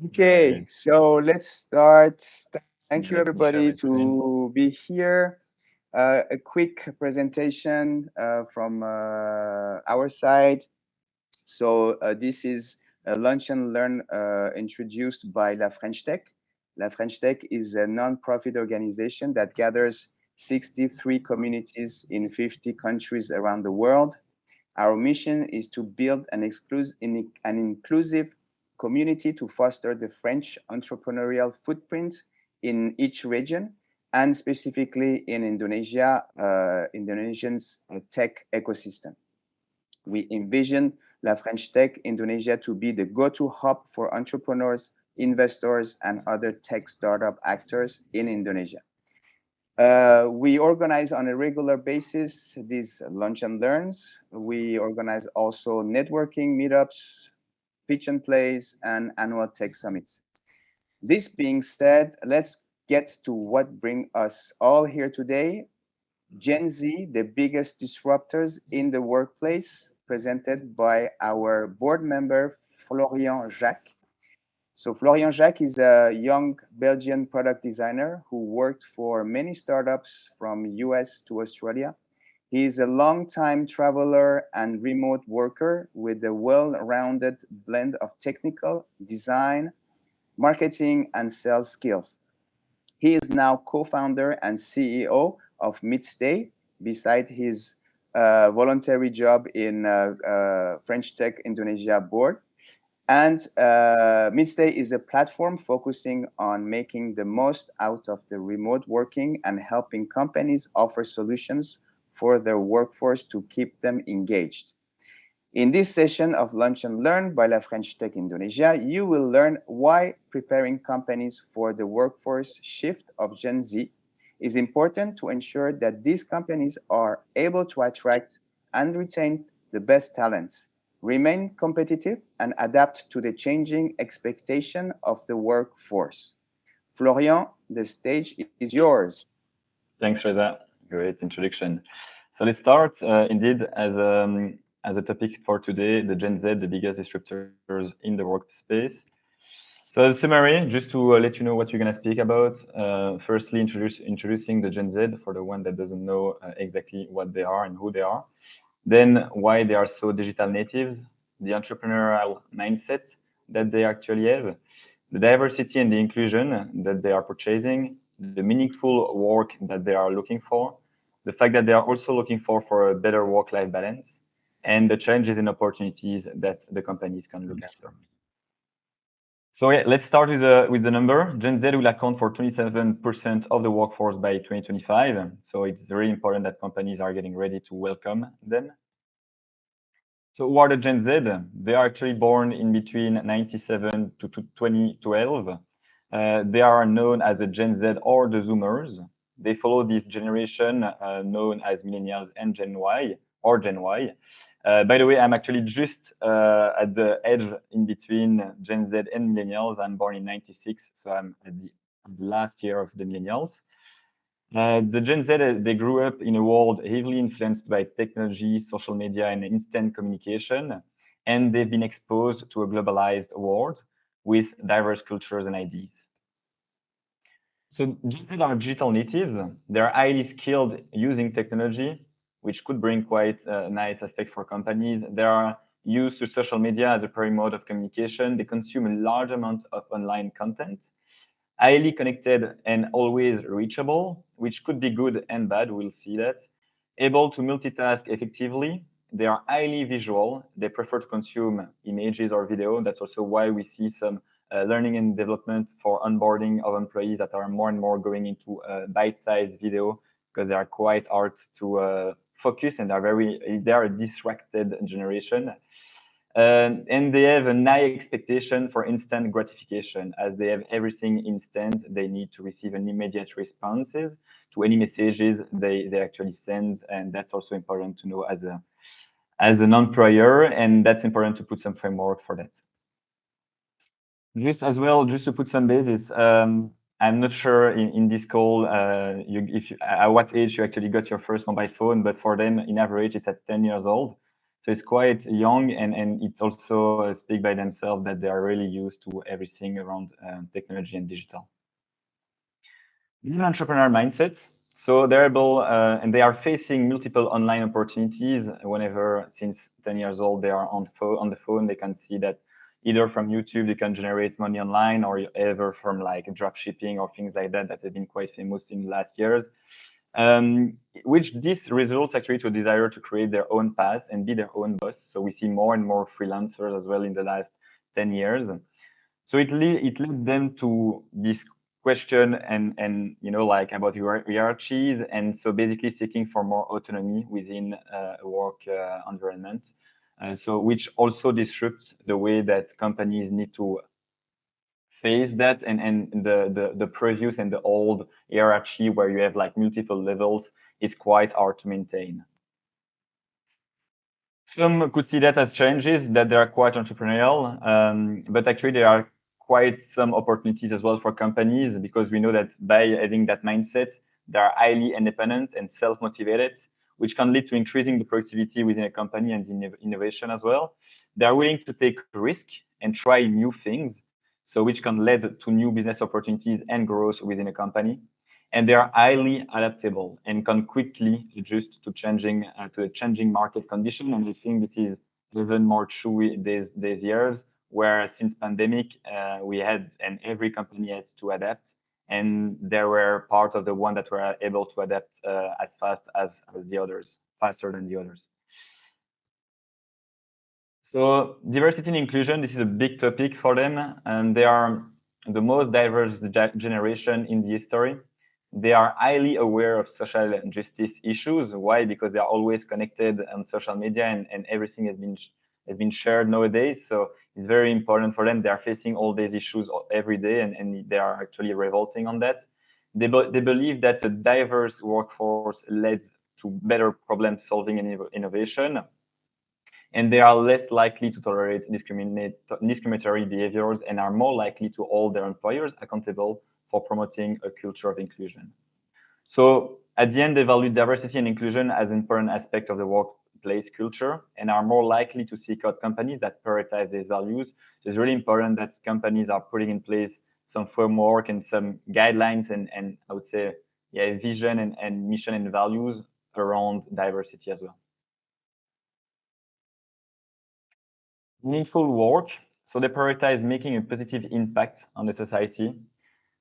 Okay, Great. so let's start. Thank you, Let me share everybody, the screen. to be here. A quick presentation from our side. So this is a lunch and learn introduced by La French Tech. La French Tech is a non-profit organization that gathers 63 communities in 50 countries around the world. Our mission is to build an inclusive community to foster the French entrepreneurial footprint in each region, and specifically in Indonesian's tech ecosystem. We envision La French Tech Indonesia to be the go-to hub for entrepreneurs, investors, and other tech startup actors in Indonesia. We organize on a regular basis these lunch and learns. We organize also networking meetups, pitch and plays, and annual tech summits. This being said, let's get to what brings us all here today. Gen Z, the biggest disruptors in the workplace, presented by our board member, Florian Jacques. So Florian Jacques is a young Belgian product designer who worked for many startups from US to Australia. He is a long-time traveler and remote worker with a well-rounded blend of technical, design, marketing, and sales skills. He is now co-founder and CEO of Midstay, beside his voluntary job in French Tech Indonesia board. And Midstay is a platform focusing on making the most out of the remote working and helping companies offer solutions for their workforce to keep them engaged. In this session of Lunch and Learn by La French Tech Indonesia, you will learn why preparing companies for the workforce shift of Gen Z is important to ensure that these companies are able to attract and retain the best talents, remain competitive, and adapt to the changing expectation of the workforce. Florian, the stage is yours. Thanks, Reza. Great introduction. So let's start. Indeed, as a topic for today, the Gen Z, the biggest disruptors in the workspace. So as a summary, just to let you know what we're going to speak about. Firstly, introducing the Gen Z for the one that doesn't know exactly what they are and who they are. Then why they are so digital natives, the entrepreneurial mindset that they actually have, the diversity and the inclusion that they are purchasing, the meaningful work that they are looking for, the fact that they are also looking for a better work-life balance, and the challenges and opportunities that the companies can look after. So yeah, let's start with the number. Gen Z will account for 27% of the workforce by 2025. So it's very important that companies are getting ready to welcome them. So who are the Gen Z? They are actually born in between 97 to 2012. They are known as the Gen Z or the Zoomers. They follow this generation known as Millennials and Gen Y or Gen Y. By the way, I'm actually just at the edge in between Gen Z and Millennials. I'm born in 96, so I'm at the last year of the Millennials. The Gen Z, they grew up in a world heavily influenced by technology, social media, and instant communication, and they've been exposed to a globalized world with diverse cultures and ideas. So Gen Z are digital natives. They're highly skilled using technology, which could bring quite a nice aspect for companies. They are used to social media as a primary mode of communication. They consume a large amount of online content, highly connected and always reachable, which could be good and bad. We'll see that. Able to multitask effectively. They are highly visual. They prefer to consume images or video. That's also why we see some learning and development for onboarding of employees that are more and more going into bite-sized video because they are quite hard to focus and they are a distracted generation. And they have an high expectation for instant gratification. As they have everything instant, they need to receive an immediate responses to any messages they actually send, and that's also important to know as an employer, and that's important to put some framework for that. Just as well, just to put some basis, I'm not sure in this call at what age you actually got your first mobile phone, but for them, in average, it's at 10 years old. So it's quite young, and it also speak by themselves that they are really used to everything around technology and digital. New entrepreneur mindset. So they're able, and they are facing multiple online opportunities. Whenever, since 10 years old, they are on the phone, they can see that either from YouTube, you can generate money online, or ever from like drop shipping or things like that have been quite famous in the last years. Which this results actually to a desire to create their own path and be their own boss. So we see more and more freelancers as well in the last 10 years. So it led them to this question and like about hierarchies, and so basically seeking for more autonomy within a work environment. So which also disrupts the way that companies need to face that, and the previous and the old hierarchy where you have like multiple levels is quite hard to maintain. Some could see that as challenges, that they are quite entrepreneurial, but actually there are quite some opportunities as well for companies, because we know that by having that mindset, they are highly independent and self-motivated, which can lead to increasing the productivity within a company and innovation as well. They are willing to take risk and try new things, so which can lead to new business opportunities and growth within a company. And they are highly adaptable and can quickly adjust to a changing market condition. And I think this is even more true these years, where since pandemic we had, and every company had to adapt, and there were part of the one that were able to adapt as fast as the others, faster than the others. So diversity and inclusion, this is a big topic for them, and they are the most diverse generation in the history. They are highly aware of social justice issues. Why? Because they are always connected on social media, and everything has been shared nowadays. So it's very important for them. They are facing all these issues every day, and they are actually revolting on that. They believe that a diverse workforce leads to better problem solving and innovation, and they are less likely to tolerate discriminatory behaviors, and are more likely to hold their employers accountable for promoting a culture of inclusion. So at the end, they value diversity and inclusion as an important aspect of the workplace culture, and are more likely to seek out companies that prioritize these values. So it's really important that companies are putting in place some framework and some guidelines, and I would say, yeah, vision and mission and values around diversity as well. Meaningful work. So they prioritize making a positive impact on the society.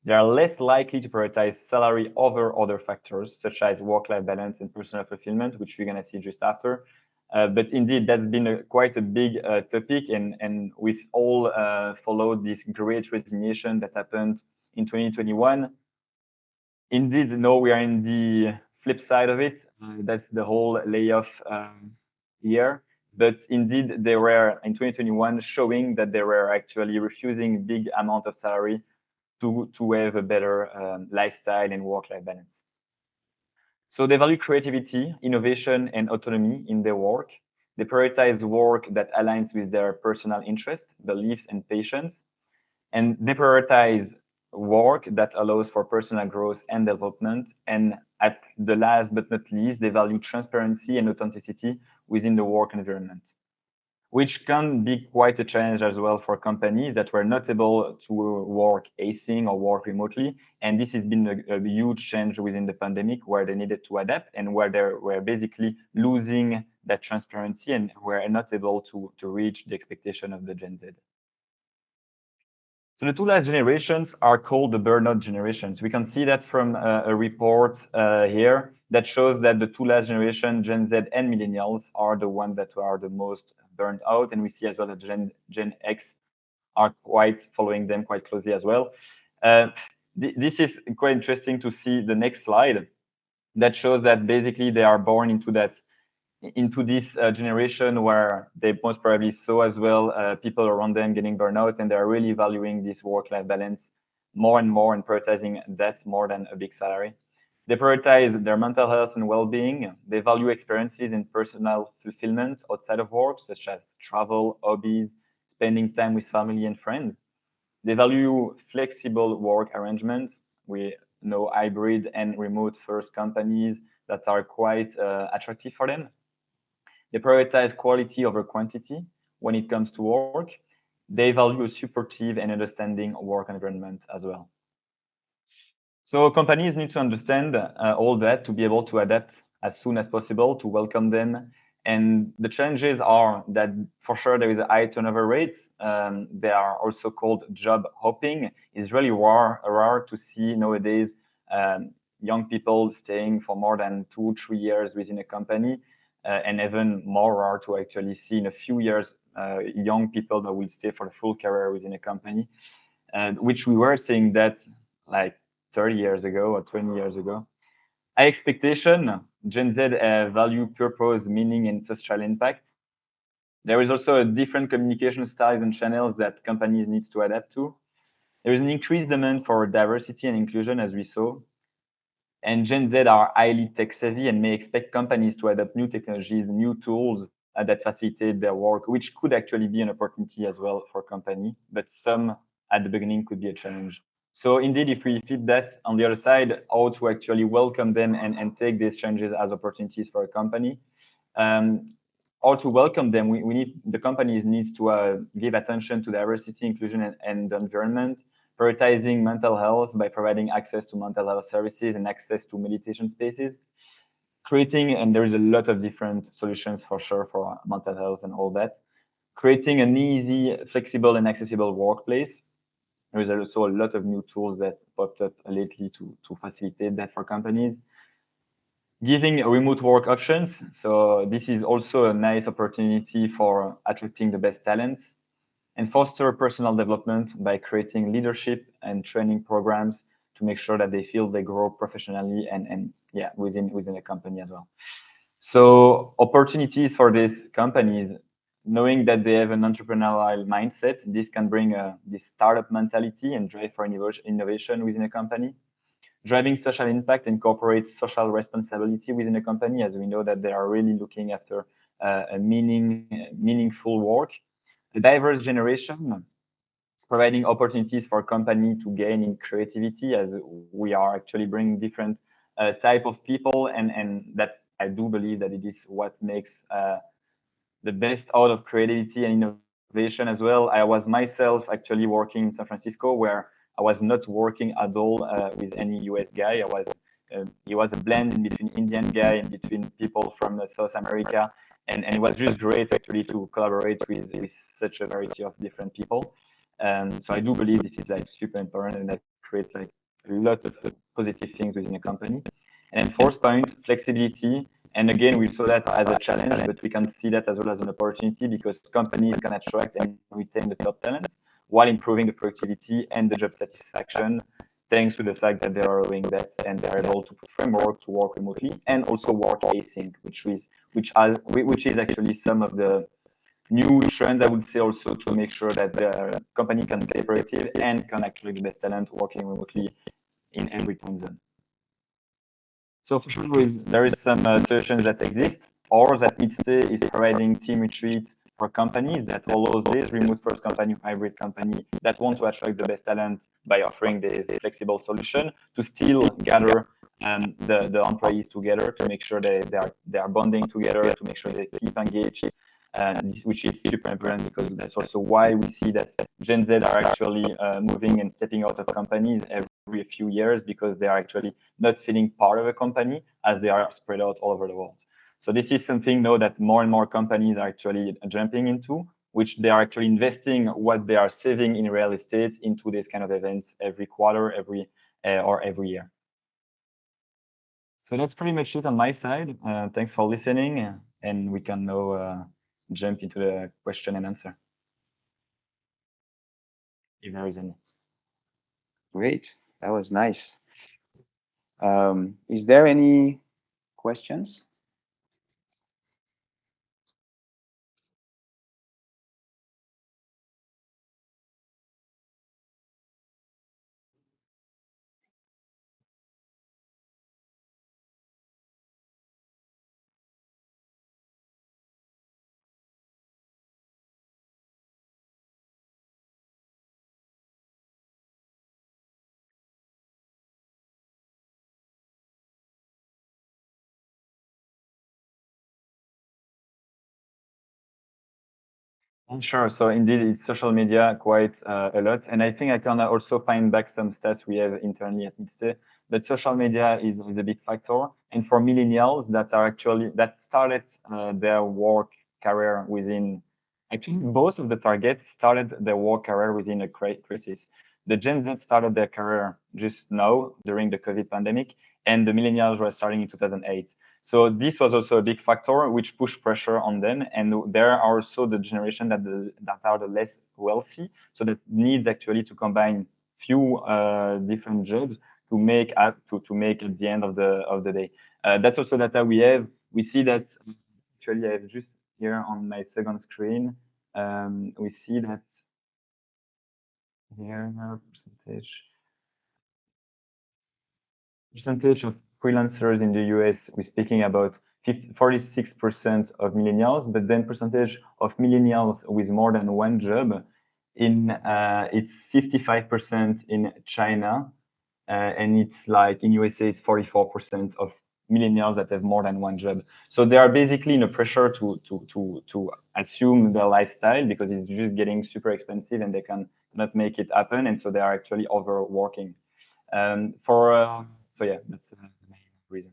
They are less likely to prioritize salary over other factors, such as work-life balance and personal fulfillment, which we're going to see just after. But indeed, that's been quite a big topic, and we've all followed this great resignation that happened in 2021. Indeed, no, we are in the flip side of it. That's the whole layoff year. But indeed, they were in 2021 showing that they were actually refusing big amount of salary to have a better lifestyle and work-life balance. So they value creativity, innovation, and autonomy in their work. They prioritize work that aligns with their personal interests, beliefs, and passions. And they prioritize work that allows for personal growth and development. And at the last but not least, they value transparency and authenticity within the work environment, which can be quite a challenge as well for companies that were not able to work async or work remotely. And this has been a huge change within the pandemic, where they needed to adapt, and where they were basically losing that transparency and were not able to reach the expectation of the Gen Z. So the two last generations are called the burnout generations. We can see that from a report here that shows that the two last generation, Gen Z and millennials, are the ones that are the most burned out. And we see as well that Gen X are quite following them quite closely as well. This is quite interesting to see the next slide that shows that basically they are born into this generation where they most probably saw as well people around them getting burnout, and they're really valuing this work-life balance more and more, and prioritizing that more than a big salary. They prioritize their mental health and well-being. They value experiences in personal fulfillment outside of work, such as travel, hobbies, spending time with family and friends. They value flexible work arrangements. We know hybrid and remote first companies that are quite attractive for them. They prioritize quality over quantity when it comes to work. They value a supportive and understanding work environment as well. So companies need to understand all that to be able to adapt as soon as possible, to welcome them. And the challenges are that for sure there is a high turnover rate. They are also called job hopping. It's really rare to see nowadays young people staying for more than 2-3 years within a company, and even more rare to actually see in a few years young people that will stay for the full career within a company, which we were seeing that like 30 years ago or 20 years ago. High expectation, Gen Z value purpose, meaning, and social impact. There is also a different communication styles and channels that companies need to adapt to. There is an increased demand for diversity and inclusion, as we saw. And Gen Z are highly tech savvy and may expect companies to adopt new technologies, new tools that facilitate their work, which could actually be an opportunity as well for company, but some at the beginning could be a challenge. So indeed, if we flip that on the other side, how to actually welcome them and take these changes as opportunities for a company. Or to welcome them, we need the companies needs to give attention to diversity, inclusion, and the environment, prioritizing mental health by providing access to mental health services and access to meditation spaces, creating, and there's a lot of different solutions for sure for mental health and all that, creating an easy, flexible, and accessible workplace. There is also a lot of new tools that popped up lately to facilitate that for companies. Giving remote work options. So this is also a nice opportunity for attracting the best talents, and foster personal development by creating leadership and training programs to make sure that they feel they grow professionally and yeah, within a company as well. So opportunities for these companies, knowing that they have an entrepreneurial mindset, this can bring this startup mentality and drive for innovation within a company. Driving social impact and corporate social responsibility within a company, as we know that they are really looking after a meaningful work. The diverse generation is providing opportunities for company to gain in creativity, as we are actually bringing different type of people, and that I do believe that it is what makes the best out of creativity and innovation as well. I was myself actually working in San Francisco, where I was not working at all with any US guy. He was a blend in between Indian guy and between people from South America, and it was just great actually to collaborate with such a variety of different people. So I do believe this is like super important, and that creates like a lot of positive things within a company. And then fourth point, flexibility. And again, we saw that as a challenge, but we can see that as well as an opportunity, because companies can attract and retain the top talents while improving the productivity and the job satisfaction, thanks to the fact that they are allowing that and they're able to put framework to work remotely and also work async, which is actually some of the new trends, I would say, also to make sure that the company can stay productive and can actually the best talent working remotely in every time zone. So for sure, there is some solutions that exist, or that Midstay is providing team retreats for companies that allows this remote first company, hybrid company that want to attract the best talent by offering this flexible solution to still gather the employees together to make sure they are bonding together, to make sure they keep engaged, which is super important, because that's also why we see that Gen Z are actually moving and stepping out of companies every few years, because they are actually not feeling part of a company as they are spread out all over the world. So this is something now that more and more companies are actually jumping into, which they are actually investing what they are saving in real estate into this kind of events every quarter, every year. So that's pretty much it on my side. Thanks for listening, and we can now jump into the question and answer, if there is any. Great. That was nice. Is there any questions? Sure. So indeed, it's social media quite a lot, and I think I can also find back some stats we have internally at Midstay. But social media is a big factor, and for millennials that are actually that started their work career within actually both of the targets started their work career within a crisis. The Gen Z started their career just now during the COVID pandemic, and the millennials were starting in 2008. So this was also a big factor which pushed pressure on them. And there are also the generation that are the less wealthy, so that needs actually to combine few different jobs to make to make at the end of the day. That's also data we have. We see that actually I have just here on my second screen. We see that here percentage of freelancers in the US, we're speaking about 46% of millennials, but then percentage of millennials with more than one job in it's 55% in China, and it's like in USA it's 44% of millennials that have more than one job. So they are basically in a pressure to assume their lifestyle because it's just getting super expensive and they can not make it happen, and so they are actually overworking. So yeah, that's the main reason.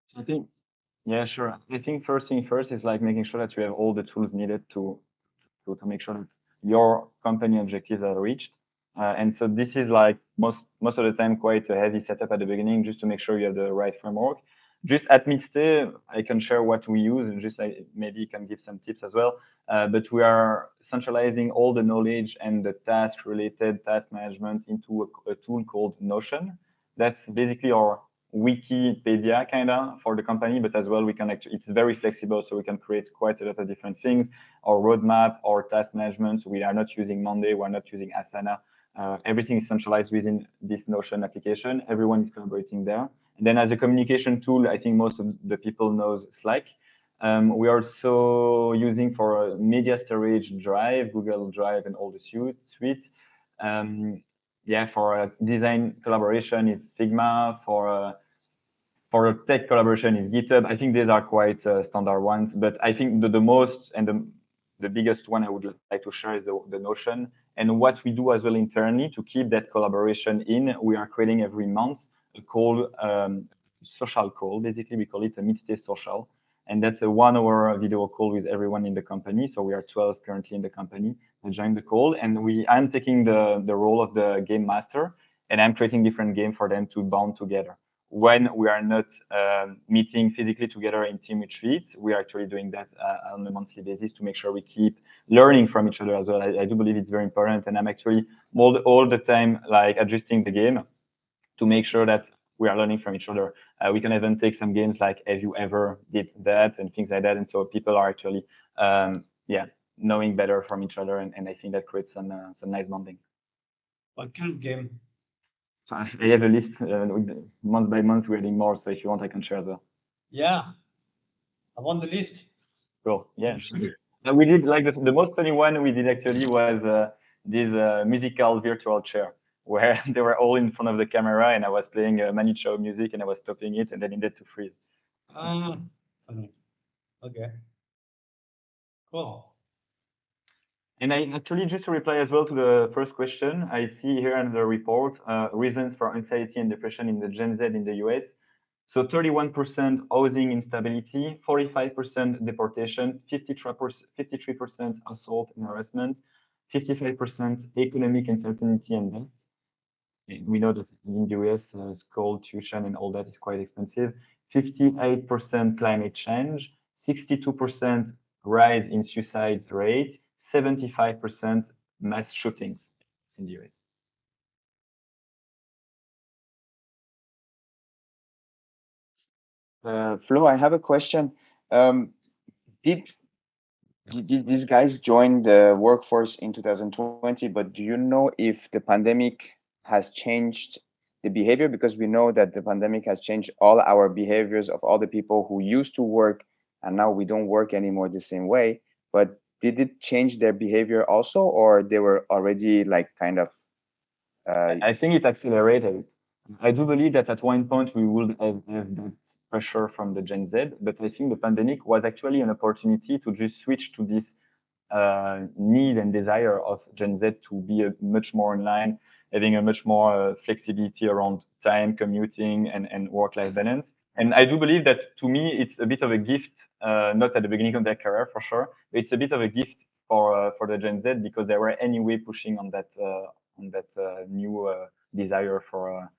So I think, yeah, sure. I think first thing first is like making sure that you have all the tools needed to make sure that your company objectives are reached. And so this is like most of the time quite a heavy setup at the beginning just to make sure you have the right framework. Just at Midstay, I can share what we use and just like maybe you can give some tips as well. But we are centralizing all the knowledge and the task related task management into a tool called Notion. That's basically our Wikipedia kind of for the company, but as well we can actually it's very flexible, so we can create quite a lot of different things. Our roadmap, our task management. We are not using Monday, we're not using Asana. Everything is centralized within this Notion application. Everyone is collaborating there. And then as a communication tool, I think most of the people knows Slack. We are also using for media storage Drive, Google Drive, and all the suite. Yeah, for design collaboration is Figma. For tech collaboration is GitHub. I think these are quite standard ones, but I think the most and the biggest one I would like to share is the Notion. And what we do as well internally to keep that collaboration in, we are creating every month a call, social call. Basically, we call it a Midstay social. And that's a 1 hour video call with everyone in the company. So we are 12 currently in the company that join the call. And I'm taking the role of the game master, and I'm creating different game for them to bond together. When we are not meeting physically together in team retreats, we are actually doing that on a monthly basis to make sure we keep learning from each other as well. I do believe it's very important, and I'm actually all the time like adjusting the game to make sure that we are learning from each other. We can even take some games like "Have you ever did that?" and things like that, and so people are actually yeah knowing better from each other, and I think that creates some nice bonding. What kind of game? I have a list month by month. We're adding more, so if you want, I can share as well. Yeah, I'm on the list. Cool. Yeah. We did like the most funny one we did actually was this musical virtual chair where they were all in front of the camera and I was playing Manu Chao music and I was stopping it and then it needed to freeze. Funny. Okay. Cool. And I actually, just to reply as well to the first question, I see here in the report reasons for anxiety and depression in the Gen Z in the US. So 31% housing instability, 45% deportation, 53% assault and harassment, 55% economic uncertainty and debt. We know that in the US, school, tuition, and all that is quite expensive. 58% climate change, 62% rise in suicide rate, 75% mass shootings in the US. Flo, I have a question. Um, did these guys join the workforce in 2020, but do you know if the pandemic has changed the behavior? Because we know that the pandemic has changed all our behaviors of all the people who used to work, and now we don't work anymore the same way. But did it change their behavior also, or they were already like kind of I think it accelerated. I do believe that at one point we would have that pressure from the Gen Z, but I think the pandemic was actually an opportunity to just switch to this need and desire of Gen Z to be much more online, having a much more flexibility around time, commuting, and work-life balance. And I do believe that to me, it's a bit of a gift, not at the beginning of their career for sure, but it's a bit of a gift for the Gen Z because they were anyway pushing on that new desire for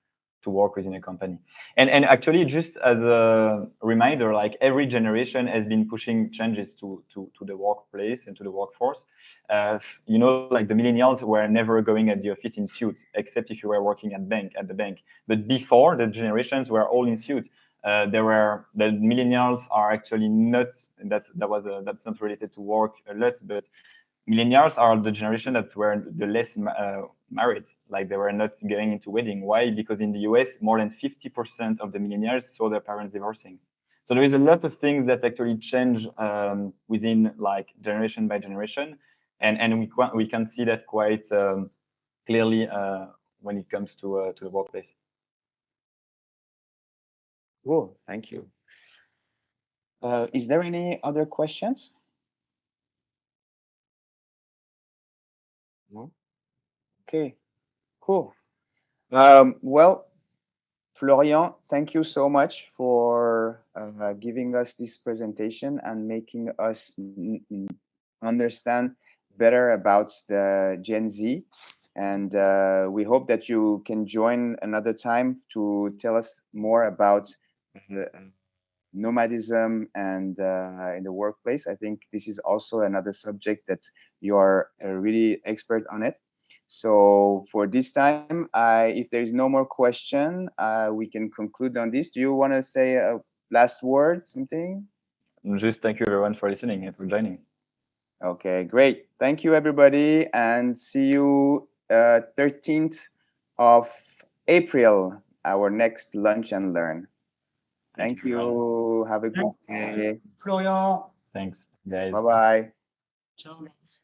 to work within a company. And actually, just as a reminder, like every generation has been pushing changes to the workplace and to the workforce. Like the millennials were never going at the office in suit, except if you were working at the bank. But before, the generations were all in suit. The millennials are actually not. That's not related to work a lot, but millennials are the generation that were the less married, like they were not going into wedding. Why? Because in the US, more than 50% of the millennials saw their parents divorcing. So there is a lot of things that actually change within like generation by generation, and we can see that quite clearly when it comes to the workplace. cool. Thank you. Is there any other questions? No. Okay. Cool. Well, Florian, thank you so much for giving us this presentation and making us understand better about the Gen Z. And we hope that you can join another time to tell us more about nomadism and in the workplace. I think this is also another subject that you are really expert on it. So for this time, if there is no more question, we can conclude on this. Do you want to say a last word, something? Just thank you everyone for listening and for joining. Okay, great. Thank you, everybody, and see you 13th of April, our next Lunch and Learn. Thank you. Have a good Thanks, day. Florian. Thanks, guys. Bye-bye. Ciao, guys.